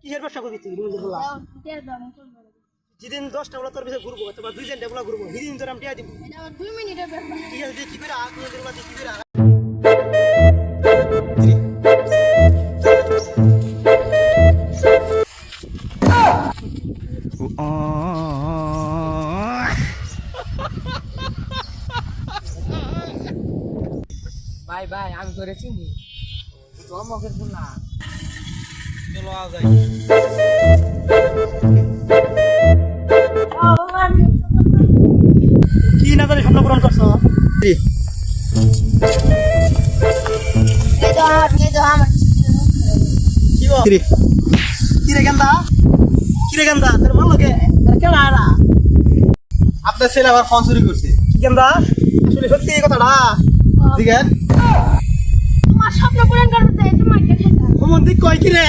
কিসের ব্যবসা করবি তুই যেদিন 10টা বলা তোর পিছনে ঘুরবো অথবা 2 ঘন্টা বলা ঘুরবো সেদিন তোর আমি টিয়া দিব 2 মিনিটের ব্যাপার। ঠিক আছে কি করে আগ নিয়ে দিবা কি করে ভাই ভাই আমি তোরে চিনি তো আমাদের না চলো আ যাই কি না করে স্বপ্ন পূরণ করছো কিরে গেন্দা তোর ভালো কে কেন আরা আপনার ছেলে আবার ফোন চুরি করছে। কি গেন্দা আসলে সত্যি এই কথাটা ঠিক আছে তোমার স্বপ্ন পূরণ করতে তোমাকে মন দিক কয় কিরে